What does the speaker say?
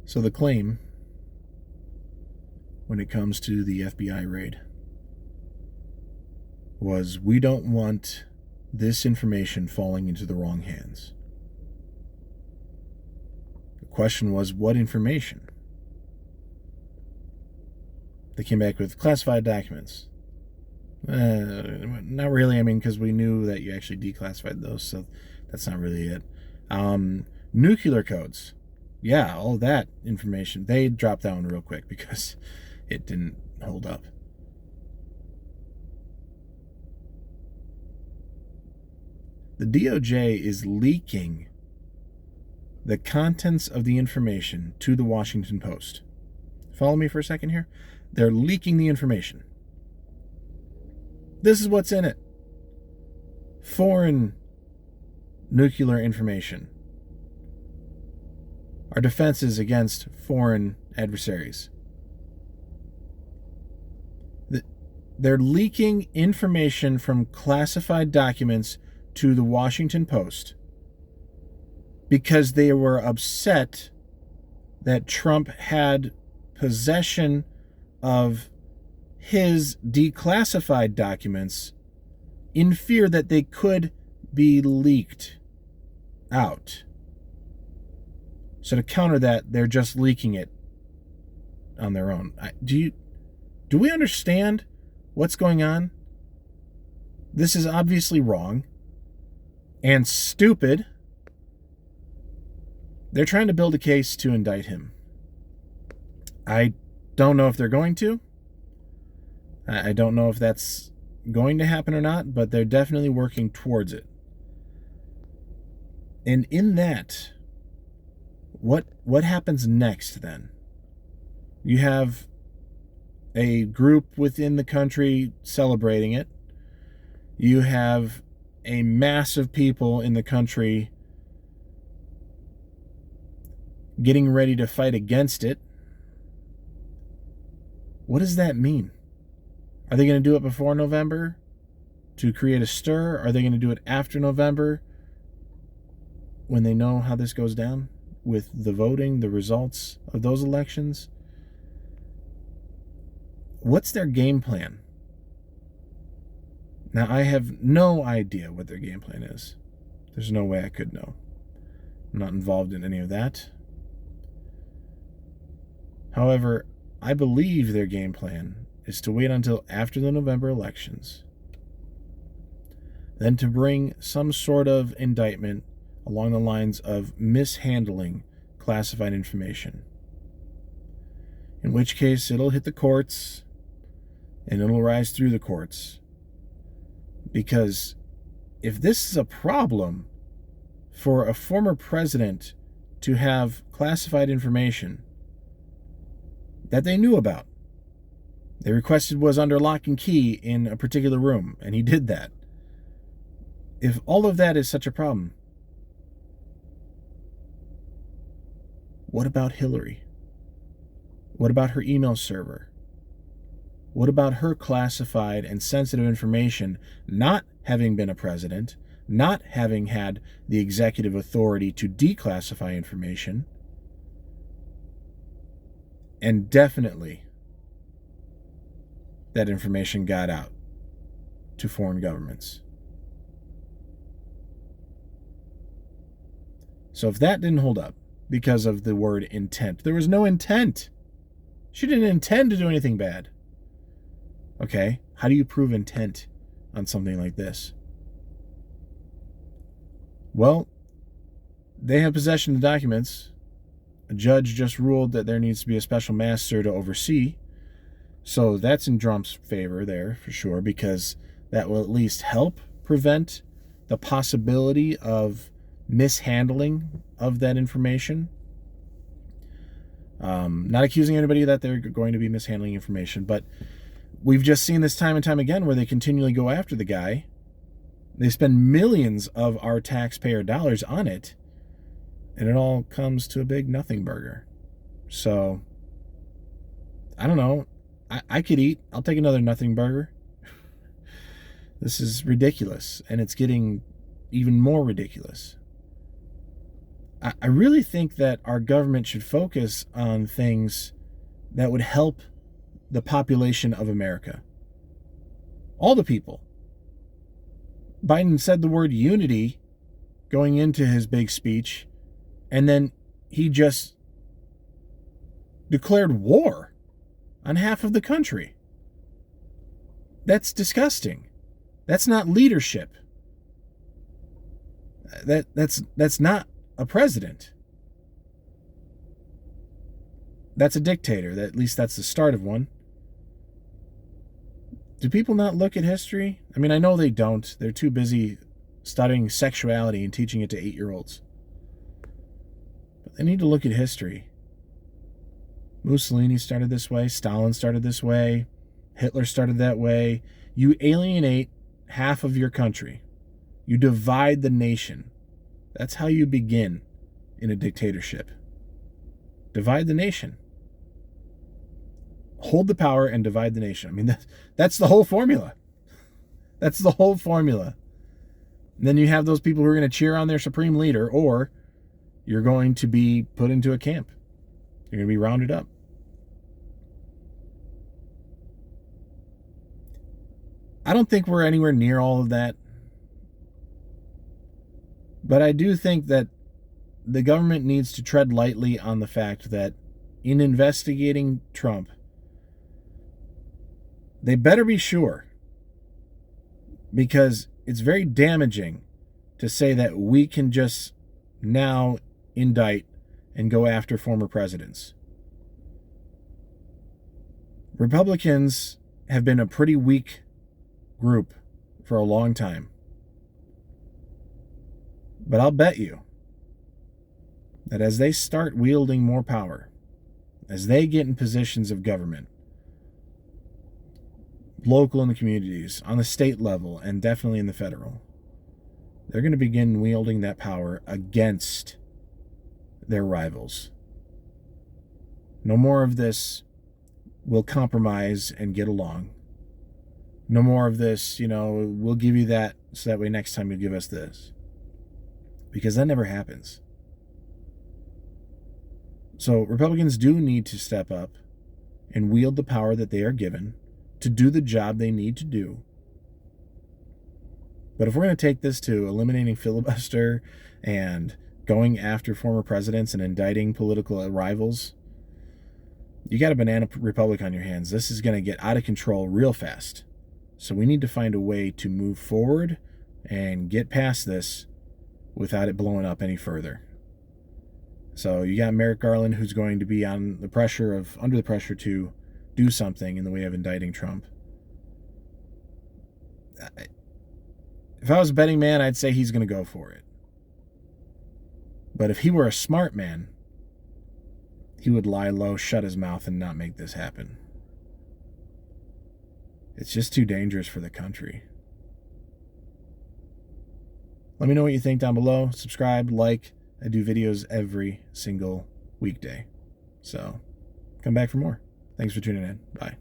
So the claim when it comes to the FBI raid was, we don't want this information falling into the wrong hands. The question was, what information? They came back with classified documents. Not really, because we knew that you actually declassified those, so that's not really it. Nuclear codes. Yeah, all that information. They dropped that one real quick because it didn't hold up. The DOJ is leaking the contents of the information to the Washington Post. Follow me for a second here? They're leaking the information. This is what's in it. Foreign nuclear information. Our defenses against foreign adversaries. They're leaking information from classified documents to the Washington Post because they were upset that Trump had possession of his declassified documents in fear that they could be leaked out. So to counter that, they're just leaking it on their own. Do we understand what's going on? This is obviously wrong and stupid. They're trying to build a case to indict him. I don't know if they're going to. I don't know if that's going to happen or not, but they're definitely working towards it. And in that, what happens next then? You have a group within the country celebrating it. You have a mass of people in the country getting ready to fight against it. What does that mean? Are they going to do it before November to create a stir? Are they going to do it after November when they know how this goes down with the voting, the results of those elections? What's their game plan? Now, I have no idea what their game plan is. There's no way I could know. I'm not involved in any of that. However, I believe their game plan is to wait until after the November elections, then to bring some sort of indictment along the lines of mishandling classified information. In which case, it'll hit the courts, and it'll rise through the courts. Because if this is a problem for a former president to have classified information that they knew about, they requested was under lock and key in a particular room, and he did that. If all of that is such a problem, what about Hillary? What about her email server? What about her classified and sensitive information not having been a president, not having had the executive authority to declassify information, and definitely that information got out to foreign governments? So if that didn't hold up because of the word intent, there was no intent. She didn't intend to do anything bad. Okay, how do you prove intent on something like this? Well, they have possession of the documents. A judge just ruled that there needs to be a special master to oversee. So that's in Trump's favor there for sure, because that will at least help prevent the possibility of mishandling of that information. Not accusing anybody that they're going to be mishandling information, but we've just seen this time and time again where they continually go after the guy. They spend millions of our taxpayer dollars on it, and it all comes to a big nothing burger. So, I don't know. I could eat. I'll take another nothing burger. This is ridiculous, and it's getting even more ridiculous. I really think that our government should focus on things that would help the population of America. All the people. Biden said the word unity going into his big speech, and then he just declared war on half of the country. That's disgusting. That's not leadership. That's not a president. That's a dictator. At least that's the start of one. Do people not look at history? I mean, I know they don't. They're too busy studying sexuality and teaching it to 8-year-olds. But they need to look at history. Mussolini started this way. Stalin started this way. Hitler started that way. You alienate half of your country. You divide the nation. That's how you begin in a dictatorship. Divide the nation. Hold the power and divide the nation. I mean, that's the whole formula. That's the whole formula. And then you have those people who are going to cheer on their supreme leader, or you're going to be put into a camp. You're going to be rounded up. I don't think we're anywhere near all of that. But I do think that the government needs to tread lightly on the fact that in investigating Trump, they better be sure, because it's very damaging to say that we can just now indict and go after former presidents. Republicans have been a pretty weak group for a long time. But I'll bet you that as they start wielding more power, as they get in positions of government, local in the communities, on the state level, and definitely in the federal, they're going to begin wielding that power against their rivals. No more of this, we'll compromise and get along. No more of this, we'll give you that so that way next time you'll give us this. Because that never happens. So Republicans do need to step up and wield the power that they are given to do the job they need to do. But if we're going to take this to eliminating filibuster and going after former presidents and indicting political rivals, you got a banana republic on your hands. This is going to get out of control real fast. So we need to find a way to move forward and get past this without it blowing up any further. So you got Merrick Garland, who's going to be under the pressure to do something in the way of indicting Trump. If I was a betting man, I'd say he's going to go for it. But if he were a smart man, he would lie low, shut his mouth, and not make this happen. It's just too dangerous for the country. Let me know what you think down below. Subscribe, like. I do videos every single weekday. So come back for more. Thanks for tuning in. Bye.